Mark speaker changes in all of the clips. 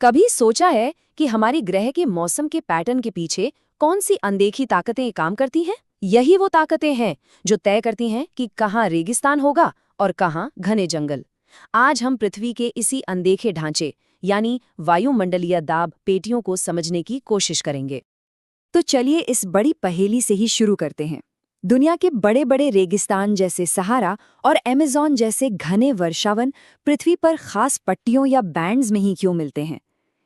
Speaker 1: कभी सोचा है कि हमारी ग्रह के मौसम के पैटर्न के पीछे कौन सी अनदेखी ताकतें काम करती हैं? यही वो ताकतें हैं जो तय करती हैं कि कहाँ रेगिस्तान होगा और कहाँ घने जंगल। आज हम पृथ्वी के इसी अनदेखे ढांचे यानी वायुमंडलीय दाब पेटियों को समझने की कोशिश करेंगे। तो चलिए इस बड़ी पहेली से ही शुरू करते हैं। दुनिया के बड़े बड़े रेगिस्तान जैसे सहारा और अमेज़न जैसे घने वर्षावन पृथ्वी पर खास पट्टियों या बैंड्स में ही क्यों मिलते हैं?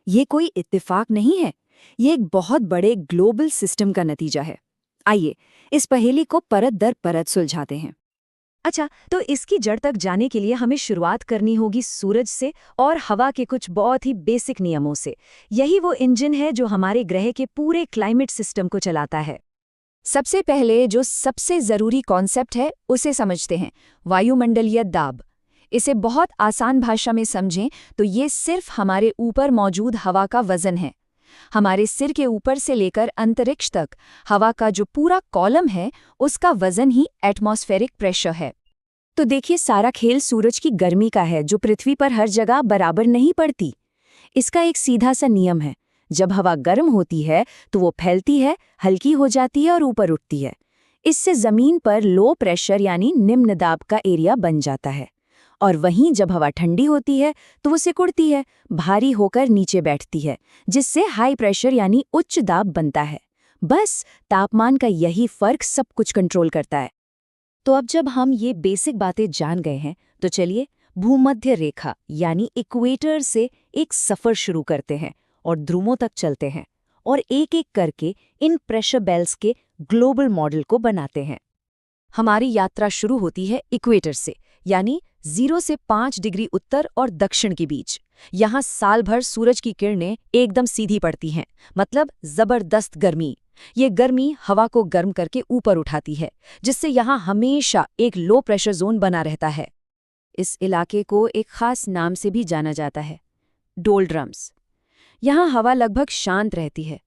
Speaker 1: ये कोई इत्तेफाक नहीं है, ये एक बहुत बड़े ग्लोबल सिस्टम का नतीजा है। आइए इस पहेली को परत दर परत सुलझाते हैं। अच्छा, तो इसकी जड़ तक जाने के लिए हमें शुरुआत करनी होगी सूरज से और हवा के कुछ बहुत ही बेसिक नियमों से। यही वो इंजन है जो हमारे ग्रह के पूरे क्लाइमेट सिस्टम को चलाता है। सबसे पहले जो सबसे ज़रूरी कॉन्सेप्ट है उसे समझते हैं, वायुमंडलीय दाब। इसे बहुत आसान भाषा में समझें तो ये सिर्फ हमारे ऊपर मौजूद हवा का वज़न है। हमारे सिर के ऊपर से लेकर अंतरिक्ष तक हवा का जो पूरा कॉलम है उसका वज़न ही एटमॉस्फेरिक प्रेशर है। तो देखिए, सारा खेल सूरज की गर्मी का है जो पृथ्वी पर हर जगह बराबर नहीं पड़ती। इसका एक सीधा सा नियम है, जब हवा गर्म होती है तो वो फैलती है, हल्की हो जाती है और ऊपर उठती है। इससे ज़मीन पर लो प्रेशर यानी निम्न दाब का एरिया बन जाता है। और वहीं जब हवा ठंडी होती है तो वो सिकुड़ती है, भारी होकर नीचे बैठती है, जिससे हाई प्रेशर यानी उच्च दाब बनता है। बस तापमान का यही फर्क सब कुछ कंट्रोल करता है। तो अब जब हम ये बेसिक बातें जान गए हैं तो चलिए भूमध्य रेखा यानी इक्वेटर से एक सफ़र शुरू करते हैं और ध्रुवों तक चलते हैं और एक एक करके इन प्रेशर बेल्ट्स के ग्लोबल मॉडल को बनाते हैं। हमारी यात्रा शुरू होती है इक्वेटर से, यानी 0 से 5 डिग्री उत्तर और दक्षिण के बीच। यहाँ साल भर सूरज की किरणें एकदम सीधी पड़ती हैं, मतलब जबरदस्त गर्मी। ये गर्मी हवा को गर्म करके ऊपर उठाती है, जिससे यहाँ हमेशा एक लो प्रेशर जोन बना रहता है। इस इलाके को एक खास नाम से भी जाना जाता है, डोल्ड्रम्स। यहाँ हवा लगभग शांत रहती है।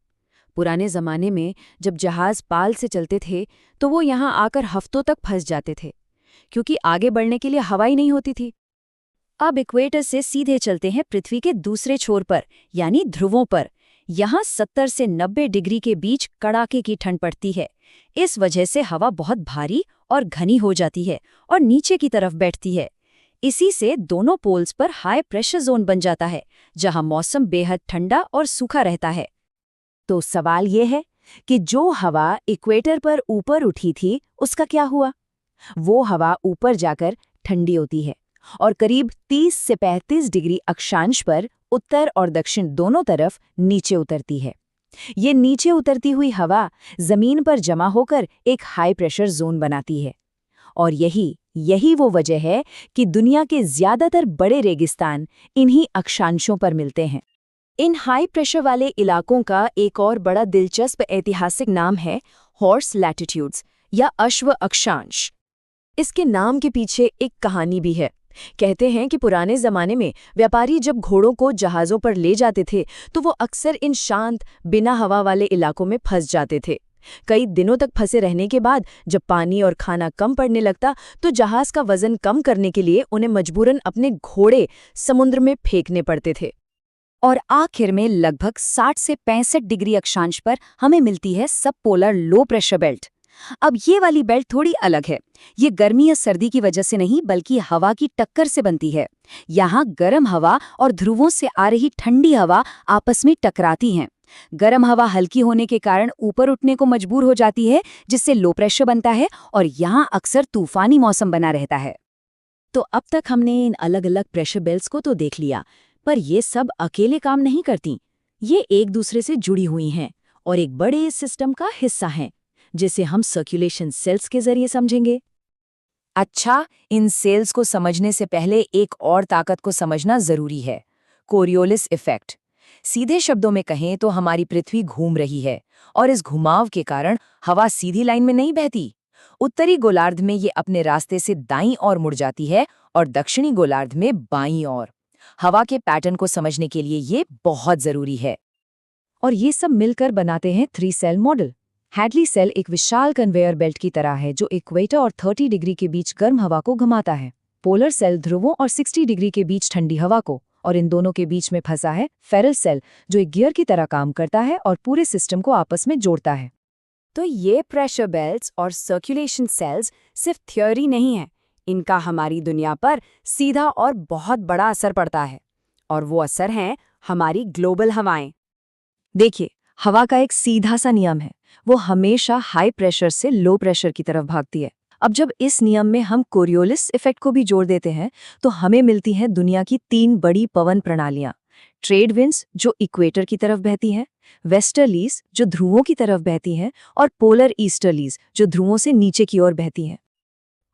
Speaker 1: पुराने ज़माने में जब जहाज़ पाल से चलते थे तो वो यहाँ आकर हफ्तों तक फंस जाते थे, क्योंकि आगे बढ़ने के लिए हवा ही नहीं होती थी। अब इक्वेटर से सीधे चलते हैं पृथ्वी के दूसरे छोर पर, यानी ध्रुवों पर। यहाँ 70 से 90 डिग्री के बीच कड़ाके की ठंड पड़ती है। इस वजह से हवा बहुत भारी और घनी हो जाती है और नीचे की तरफ बैठती है। इसी से दोनों पोल्स पर हाई प्रेशर जोन बन जाता है, जहाँ मौसम बेहद ठंडा और सूखा रहता है। तो सवाल ये है कि जो हवा इक्वेटर पर ऊपर उठी थी उसका क्या हुआ? वो हवा ऊपर जाकर ठंडी होती है और करीब 30 से 35 डिग्री अक्षांश पर उत्तर और दक्षिण दोनों तरफ नीचे उतरती है। ये नीचे उतरती हुई हवा जमीन पर जमा होकर एक हाई प्रेशर जोन बनाती है। और यही वो वजह है कि दुनिया के ज्यादातर बड़े रेगिस्तान इन्हीं अक्षांशों पर मिलते हैं। इन हाई प्रेशर वाले इलाकों का एक और बड़ा दिलचस्प ऐतिहासिक नाम है हॉर्स लैटिट्यूड्स या अश्व अक्षांश। इसके नाम के पीछे एक कहानी भी है। कहते हैं कि पुराने ज़माने में व्यापारी जब घोड़ों को जहाज़ों पर ले जाते थे तो वो अक्सर इन शांत बिना हवा वाले इलाकों में फंस जाते थे। कई दिनों तक फंसे रहने के बाद जब पानी और खाना कम पड़ने लगता तो जहाज़ का वज़न कम करने के लिए उन्हें मजबूरन अपने घोड़े समुद्र में फेंकने पड़ते थे। और आखिर में लगभग 60 से 65 डिग्री अक्षांश पर हमें मिलती है सब पोलर लो प्रेशर बेल्ट। अब ये वाली बेल्ट थोड़ी अलग है। ये गर्मी या सर्दी की वजह से नहीं बल्कि हवा की टक्कर से बनती है। यहाँ गर्म हवा और ध्रुवों से आ रही ठंडी हवा आपस में टकराती हैं। गर्म हवा हल्की होने के कारण ऊपर उठने को मजबूर हो जाती है, जिससे लो प्रेशर बनता है और यहाँ अक्सर तूफानी मौसम बना रहता है। तो अब तक हमने इन अलग अलग प्रेशर बेल्ट्स को तो देख लिया, पर ये सब अकेले काम नहीं करती। ये एक दूसरे से जुड़ी हुई हैं और एक बड़े सिस्टम का हिस्सा हैं, जिसे हम सर्कुलेशन सेल्स के जरिए समझेंगे। अच्छा, इन सेल्स को समझने से पहले एक और ताकत को समझना जरूरी है, कोरियोलिस इफेक्ट। सीधे शब्दों में कहें तो हमारी पृथ्वी घूम रही है और इस घुमाव के कारण हवा सीधी लाइन में नहीं बहती। उत्तरी गोलार्ध में ये अपने रास्ते से दाईं ओर मुड़ जाती है और दक्षिणी गोलार्ध में बाईं ओर। हवा के पैटर्न को समझने के लिए ये बहुत जरूरी है। और ये सब मिलकर बनाते हैं 3 सेल मॉडल। हैडली सेल एक विशाल कन्वेयर बेल्ट की तरह है जो इक्वेटर और 30 डिग्री के बीच गर्म हवा को घुमाता है। पोलर सेल ध्रुवों और 60 डिग्री के बीच ठंडी हवा को, और इन दोनों के बीच में फंसा है फेरल सेल, जो एक गियर की तरह काम करता है और पूरे सिस्टम को आपस में जोड़ता है।
Speaker 2: तो ये प्रेशर बेल्ट्स और सर्कुलेशन सेल्स सिर्फ थ्योरी नहीं है, इनका हमारी दुनिया पर सीधा और बहुत बड़ा असर पड़ता है। और वो असर है हमारी ग्लोबल हवाएं।
Speaker 1: देखिए, हवा का एक सीधा सा नियम है, वो हमेशा हाई प्रेशर से लो प्रेशर की तरफ भागती है। अब जब इस नियम में हम कोरियोलिस इफेक्ट को भी जोड़ देते हैं तो हमें मिलती हैं दुनिया की 3 बड़ी पवन प्रणालियां। ट्रेड विंड्स जो इक्वेटर की तरफ बहती हैं, वेस्टर्लीज जो ध्रुवों की तरफ बहती हैं, और पोलर ईस्टर्लीज जो ध्रुवों से नीचे की ओर बहती हैं।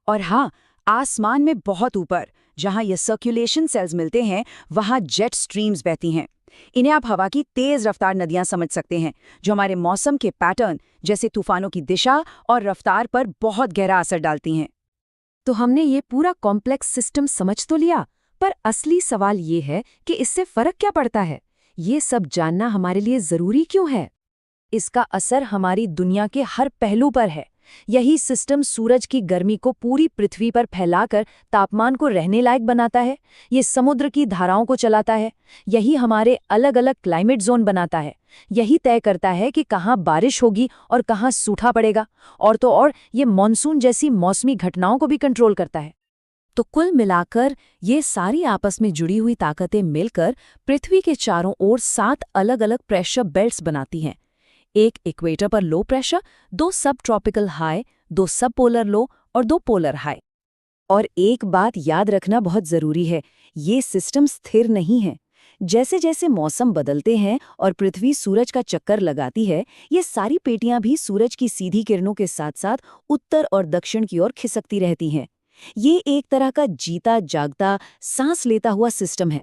Speaker 2: और हाँ, आसमान में बहुत ऊपर जहां ये सर्कुलेशन सेल्स मिलते हैं, वहां जेट स्ट्रीम्स बहती हैं। इन्हें आप हवा की तेज रफ्तार नदियां समझ सकते हैं, जो हमारे मौसम के पैटर्न जैसे तूफानों की दिशा और रफ्तार पर बहुत गहरा असर डालती हैं।
Speaker 1: तो हमने ये पूरा कॉम्प्लेक्स सिस्टम समझ तो लिया, पर असली सवाल ये है कि इससे फर्क क्या पड़ता है? ये सब जानना हमारे लिए जरूरी क्यों है? इसका असर हमारी दुनिया के हर पहलू पर है। यही सिस्टम सूरज की गर्मी को पूरी पृथ्वी पर फैलाकर तापमान को रहने लायक बनाता है। ये समुद्र की धाराओं को चलाता है। यही हमारे अलग अलग क्लाइमेट जोन बनाता है। यही तय करता है कि कहाँ बारिश होगी और कहाँ सूखा पड़ेगा। और तो और ये मॉनसून जैसी मौसमी घटनाओं को भी कंट्रोल करता है। तो कुल मिलाकर ये सारी आपस में जुड़ी हुई ताकतें मिलकर पृथ्वी के चारों ओर 7 अलग अलग प्रेशर बेल्ट्स बनाती हैं। एक इक्वेटर पर लो प्रेशर, 2 सब ट्रॉपिकल हाई, 2 सब पोलर लो और 2 पोलर हाई। और एक बात याद रखना बहुत जरूरी है, ये सिस्टम स्थिर नहीं है। जैसे जैसे मौसम बदलते हैं और पृथ्वी सूरज का चक्कर लगाती है, ये सारी पेटियां भी सूरज की सीधी किरणों के साथ साथ उत्तर और दक्षिण की ओर खिसकती रहती हैं। ये एक तरह का जीता जागता, सांस लेता हुआ सिस्टम है।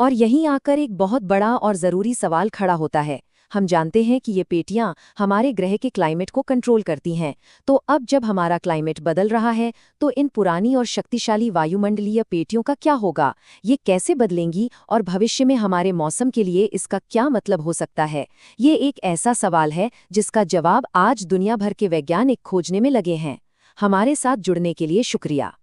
Speaker 1: और यहीं आकर एक बहुत बड़ा और जरूरी सवाल खड़ा होता है। हम जानते हैं कि ये पेटियां हमारे ग्रह के क्लाइमेट को कंट्रोल करती हैं, तो अब जब हमारा क्लाइमेट बदल रहा है तो इन पुरानी और शक्तिशाली वायुमंडलीय पेटियों का क्या होगा? ये कैसे बदलेंगी और भविष्य में हमारे मौसम के लिए इसका क्या मतलब हो सकता है? ये एक ऐसा सवाल है जिसका जवाब आज दुनिया भर के वैज्ञानिक खोजने में लगे हैं। हमारे साथ जुड़ने के लिए शुक्रिया।